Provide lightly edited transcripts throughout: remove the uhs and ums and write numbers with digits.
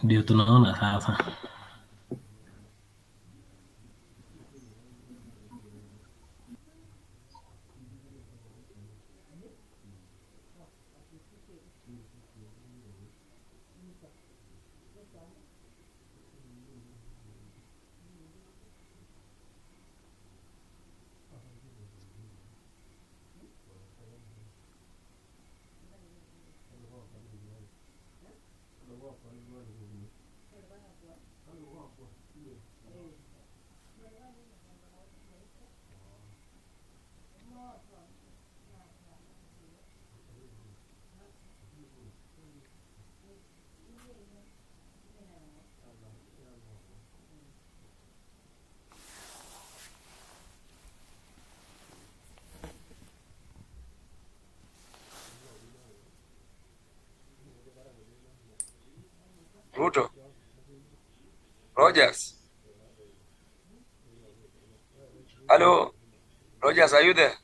Ndio tunaona sasa. Ruto, Rogers. Hello, Rogers, are you there?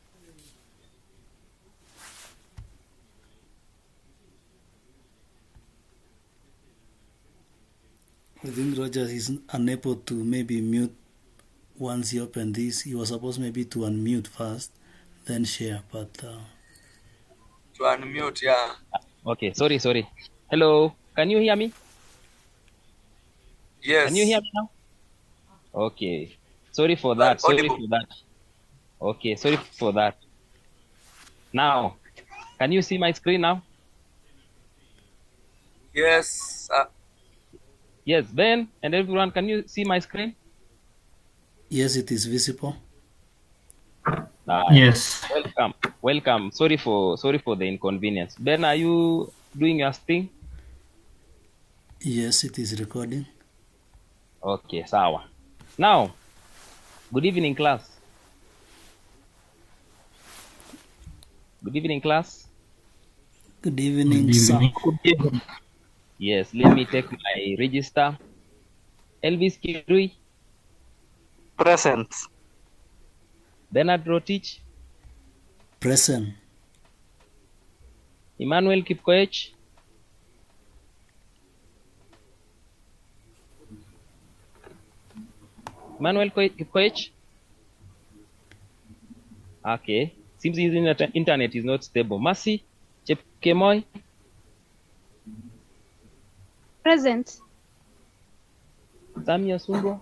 I think Rogers is unable to maybe mute once he opened this. He was supposed maybe to unmute first, then share, but To unmute, yeah. Okay, sorry. Hello, can you hear me? Can you hear Yes, me now? Okay, sorry for well, that. audible. Okay, sorry for that. Now, can you see my screen now? Yes, Yes, Ben and everyone, can you see my screen? yes, it is visible. Yes. Welcome. Sorry for the inconvenience. Ben, are you doing your thing? Yes, it is recording. Okay, sawa. Now, good evening, class. Good evening, class. Good Good evening, sir. evening. Yes, let me take my register. Elvis Kirui, Present. Bernard Rotich, Present. Emmanuel Kipkoech, Kipkoech. Okay, seems his internet is not stable. Mercy Chepkemoi, Present. Samia Sundwa,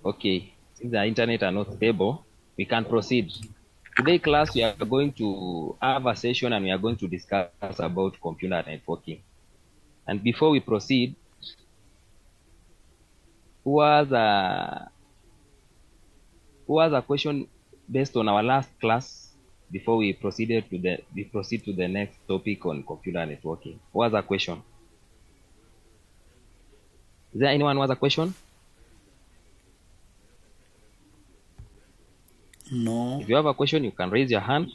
okay, since the internet are not stable, we can proceed. Today, class, we are going to have a session and we are going to discuss about computer networking. And before we proceed, who has a question based on our last class before we proceed to the next topic on computer networking? Who has a question? Is there anyone who has a question? No. If you have a question, you can raise your hand.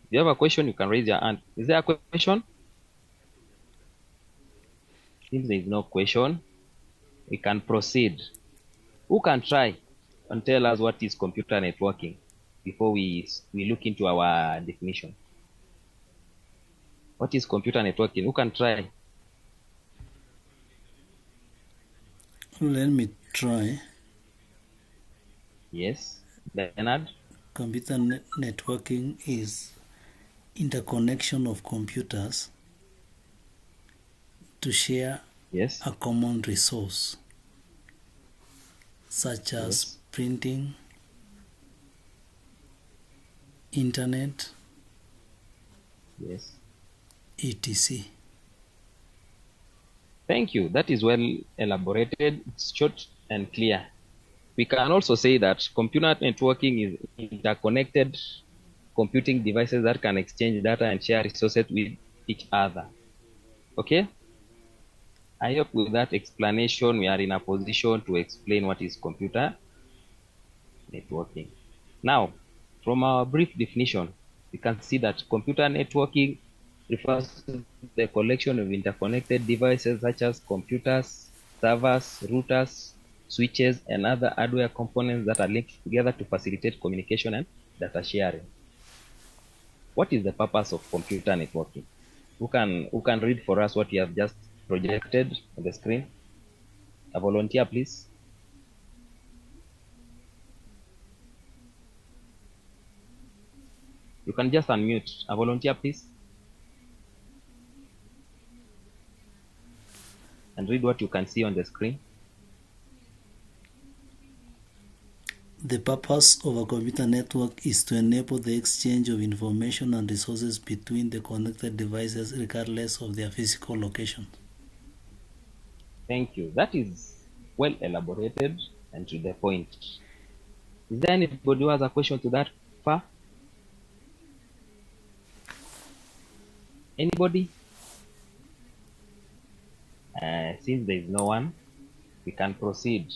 If you have a question, you can raise your hand. Is there a question? If there is no question, we can proceed. Who can try and tell us what is computer networking before we look into our definition? What is computer networking? Who can try? Let me try. Yes, Bernard. Computer networking is interconnection of computers to share Yes. a common resource, such as Yes. printing, internet, Yes. etc. Thank you. That is well elaborated. It's short and clear. We can also say that computer networking is interconnected computing devices that can exchange data and share resources with each other. Okay? I hope with that explanation, we are in a position to explain what is computer networking. Now, from our brief definition, we can see that computer networking refers to the collection of interconnected devices such as computers, servers, routers, switches, and other hardware components that are linked together to facilitate communication and data sharing. What is the purpose of computer networking? Who can read for us what you have just projected on the screen? A volunteer, please. You can just unmute. A volunteer, please. And read what you can see on the screen. The purpose of a computer network is to enable the exchange of information and resources between the connected devices regardless of their physical location. Thank you. That is well elaborated and to the point. Is there anybody who has a question to that far? Anybody? Since there is no one, we can proceed.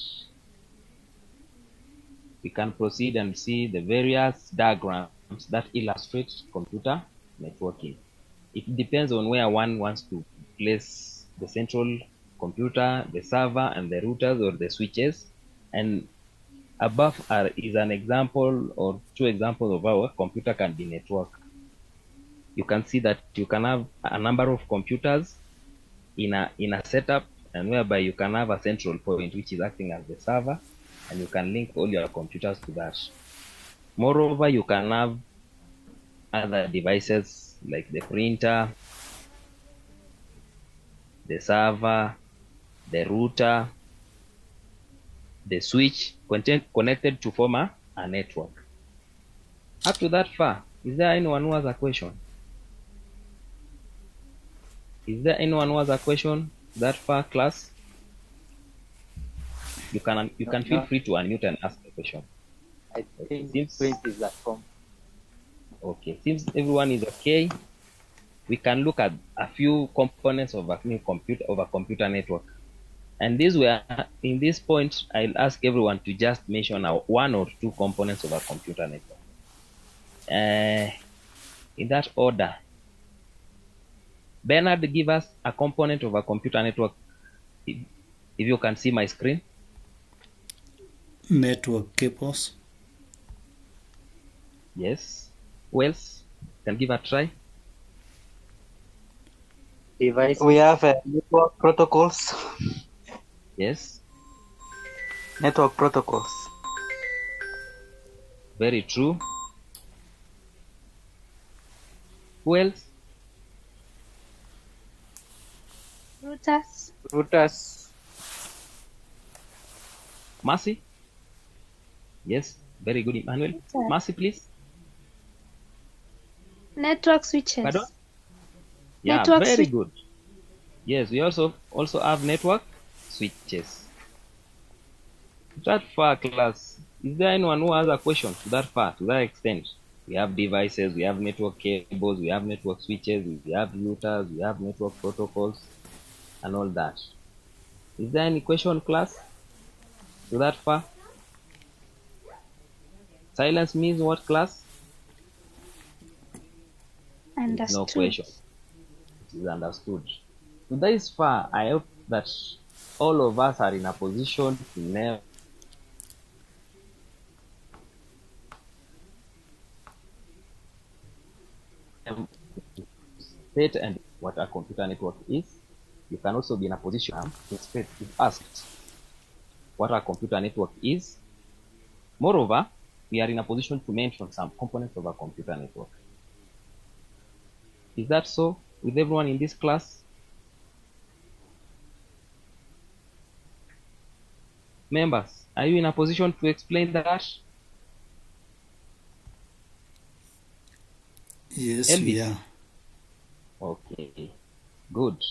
We can proceed and see the various diagrams that illustrate computer networking. It depends on where one wants to place the central computer, the server, and the routers or the switches. And above is an example or two examples of how a computer can be networked. You can see that you can have a number of computers in a setup, and whereby you can have a central point which is acting as the server, and you can link all your computers to that. Moreover, you can have other devices like the printer, the server, the router, the switch connected to form a network. Up to that far, is there anyone who has a question? Is there anyone who has a question that far, class? You can feel free to unmute and ask a question. I think Seems- print is at home. Okay, since everyone is okay, we can look at a few components of a computer network. And in this point, I'll ask everyone to just mention one or two components of a computer network. In that order, Bernard, give us a component of a computer network. If you can see my screen. Network cables. Yes. Who else can give a try? Device. We have network protocols. Yes. Network protocols. Very true. Who else? Routers. Routers. Mercy? Yes. Very good, Emmanuel. Routers. Mercy, please. Network switches. Pardon? Yeah, Network very switch. good. Yes, we also have network switches. That far, class. Is there anyone who has a question to that far, to that extent? We have devices, we have network cables, we have network switches, we have routers, we have network protocols, and all that. Is there any question, class, to that far? Silence means what, class? Understood. No question. It is understood. To this far, I hope that all of us are in a position to know state and what a computer network is. You can also be in a position to state if asked what a computer network is. Moreover, we are in a position to mention some components of a computer network. Is that so with everyone in this class? Members, are you in a position to explain that? Yes, Elvis. we are. Okay, good.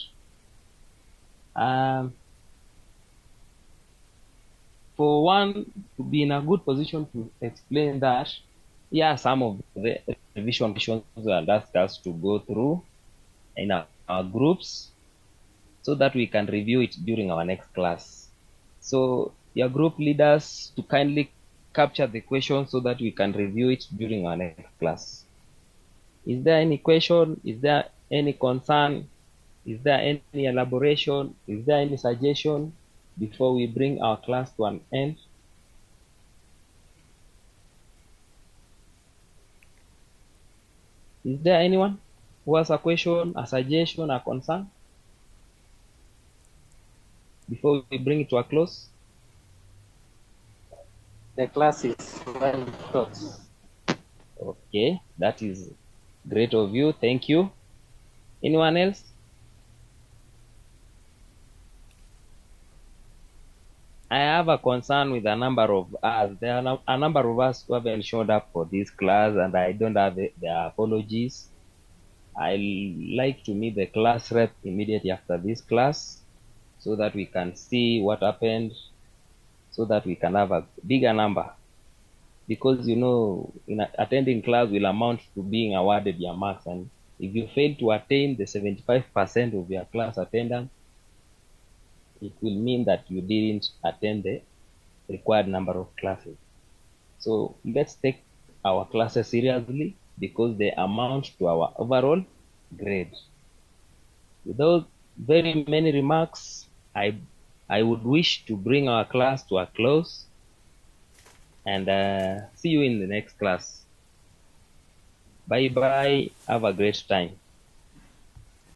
For one to be in a good position to explain that, yeah, some of the revision questions will ask us to go through in our groups so that we can review it during our next class. So your group leaders to kindly capture the question so that we can review it during our next class. Is there any question? Is there any concern? Is there any elaboration? Is there any suggestion before we bring our class to an end? Is there anyone who has a question, a suggestion, a concern before we bring it to a close? The class is well taught. Okay, that is great of you. Thank you. Anyone else? I have a concern with a number of us. There are a number of us who haven't showed up for this class, and I don't have their apologies. I like to meet the class rep immediately after this class so that we can see what happened, so that we can have a bigger number. Because, you know, attending class will amount to being awarded your marks. And if you fail to attain the 75% of your class attendance, it will mean that you didn't attend the required number of classes. So let's take our classes seriously because they amount to our overall grade. Without very many remarks, I would wish to bring our class to a close and see you in the next class. Bye bye. Have a great time.